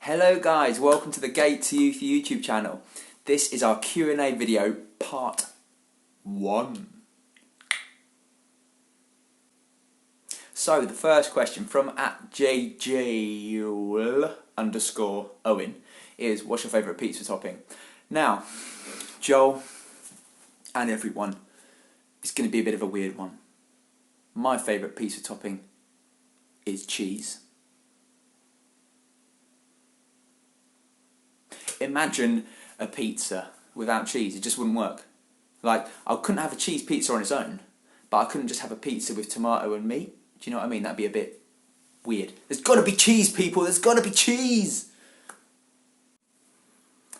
Hello guys, welcome to the Gate to Youth YouTube channel. This is our Q&A video part 1. So the first question from @JJ_Owen is, what's your favourite pizza topping? Now, Joel and everyone, it's going to be a bit of a weird one. My favourite pizza topping is cheese. Imagine a pizza without cheese, it just wouldn't work. Like, I couldn't have a cheese pizza on its own, but I couldn't just have a pizza with tomato and meat. Do you know what I mean? That'd be a bit weird. There's got to be cheese, people, there's got to be cheese!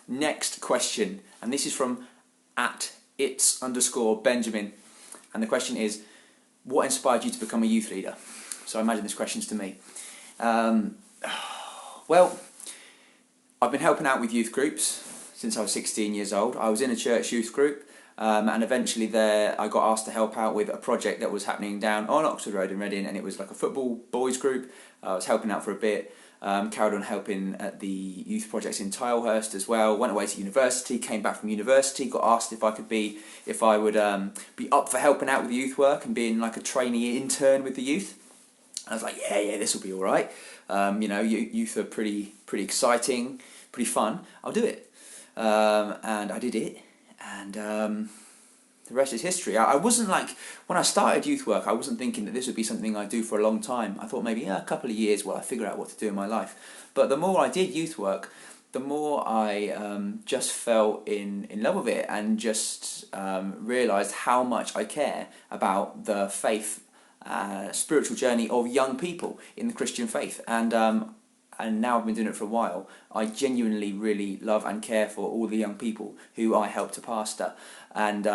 Next question, and this is from @its_Benjamin, and the question is, what inspired you to become a youth leader? So I imagine this question's to me. Well, I've been helping out with youth groups since I was 16 years old. I was in a church youth group, and eventually there I got asked to help out with a project that was happening down on Oxford Road in Reading, and it was like a football boys group. I was helping out for a bit, carried on helping at the youth projects in Tilehurst as well, went away to university, came back from university, got asked if I would be up for helping out with youth work and being like a trainee intern with the youth. I was like, yeah, this will be all right. You know, youth are pretty exciting, pretty fun. I'll do it. And I did it, and the rest is history. I wasn't like, when I started youth work, I wasn't thinking that this would be something I'd do for a long time. I thought maybe a couple of years while I figure out what to do in my life. But the more I did youth work, the more I just fell in love with it, and just realised how much I care about the faith, spiritual journey of young people in the Christian faith, and now I've been doing it for a while. I genuinely really love and care for all the young people who I help to pastor, and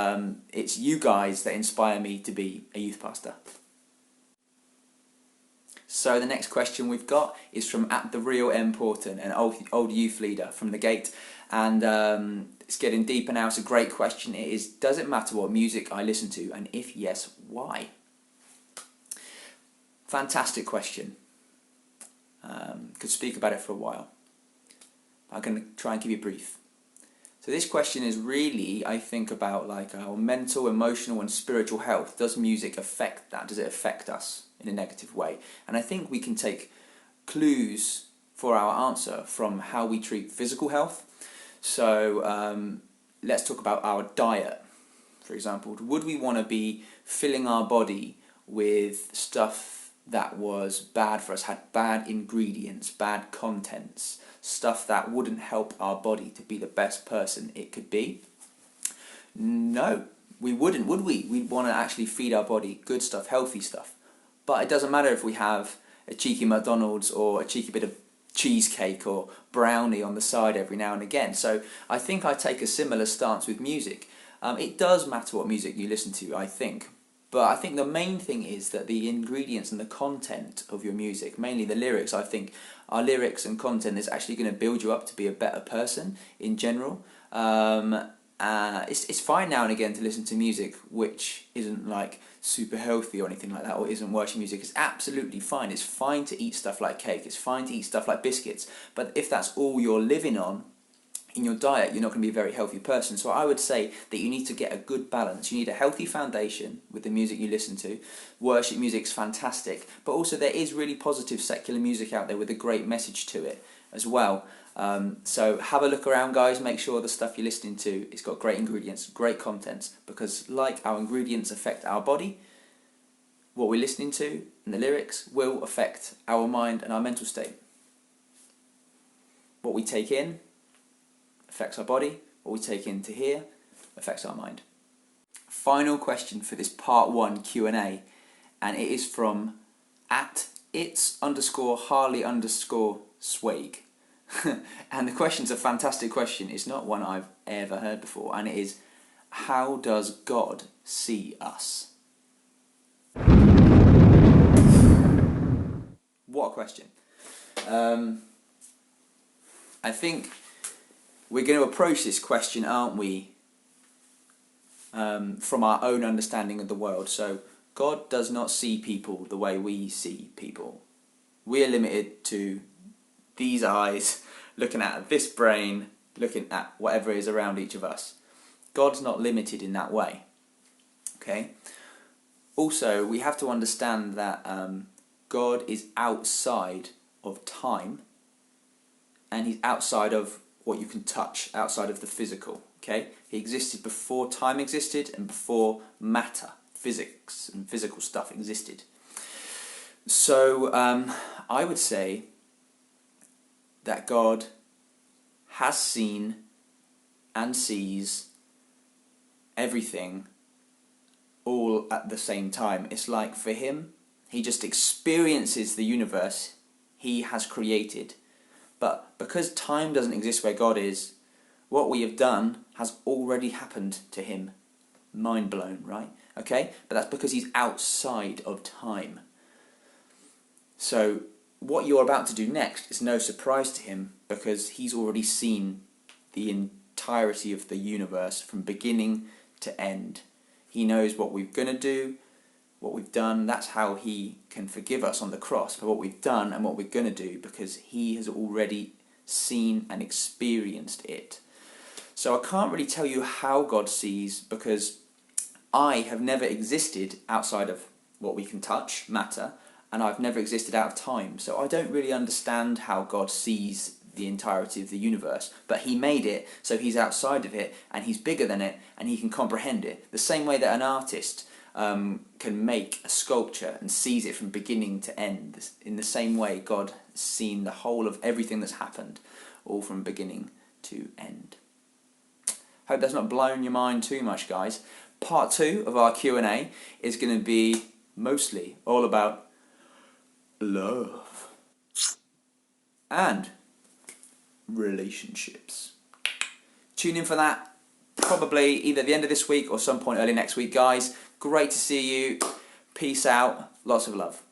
it's you guys that inspire me to be a youth pastor. So the next question we've got is from @TheRealMPorton, an old youth leader from the Gate, and it's getting deeper now. It's a great question. It is, does it matter what music I listen to, and if yes, why? Fantastic question. Could speak about it for a while. I'm going to try and keep it brief. So this question is really, I think, about like our mental, emotional and spiritual health. Does music affect that? Does it affect us in a negative way? And I think we can take clues for our answer from how we treat physical health. So let's talk about our diet, for example. Would we want to be filling our body with stuff that was bad for us, had bad ingredients, bad contents, stuff that wouldn't help our body to be the best person it could be? No, we wouldn't, would we? We'd want to actually feed our body good stuff, healthy stuff. But it doesn't matter if we have a cheeky McDonald's or a cheeky bit of cheesecake or brownie on the side every now and again. So I think I take a similar stance with music. It does matter what music you listen to, I think. But I think the main thing is that the ingredients and the content of your music, mainly the lyrics, I think our lyrics and content is actually going to build you up to be a better person in general. It's fine now and again to listen to music which isn't like super healthy or anything like that, or isn't worship music. It's absolutely fine. It's fine to eat stuff like cake. It's fine to eat stuff like biscuits. But if that's all you're living on in your diet, you're not going to be a very healthy person. So I would say that you need to get a good balance. You need a healthy foundation with the music you listen to. Worship music's fantastic, but also there is really positive secular music out there with a great message to it as well. So have a look around, guys. Make sure the stuff you're listening to has got great ingredients, great contents, because like our ingredients affect our body, what we're listening to and the lyrics will affect our mind and our mental state. What we take in affects our body, what we take in to hear affects our mind. Final question for this part 1 Q&A, and it is from @its_Harley_Swag. And the question's a fantastic question. It's not one I've ever heard before, and it is, how does God see us? What a question. I think we're going to approach this question, aren't we, from our own understanding of the world. So God does not see people the way we see people. We are limited to these eyes looking at this brain, looking at whatever is around each of us. God's not limited in that way. Okay? Also, we have to understand that God is outside of time, and he's outside of what you can touch, outside of the physical. Okay? He existed before time existed and before matter, physics and physical stuff existed. So I would say that God has seen and sees everything all at the same time. It's like for him, he just experiences the universe he has created. But because time doesn't exist where God is, what we have done has already happened to him. Mind blown, right? Okay? But that's because he's outside of time. So what you're about to do next is no surprise to him, because he's already seen the entirety of the universe from beginning to end. He knows what we're going to do, what we've done. That's how he can forgive us on the cross for what we've done and what we're going to do, because he has already seen and experienced it. So I can't really tell you how God sees, because I have never existed outside of what we can touch, matter, and I've never existed out of time. So I don't really understand how God sees the entirety of the universe, but he made it, so he's outside of it, and he's bigger than it, and he can comprehend it. The same way that an artist can make a sculpture and sees it from beginning to end. In the same way, God has seen the whole of everything that's happened, all from beginning to end. Hope that's not blown your mind too much, guys. Part 2 of our Q&A is going to be mostly all about love and relationships. Tune in for that, probably either at the end of this week or some point early next week, guys. Great to see you. Peace out. Lots of love.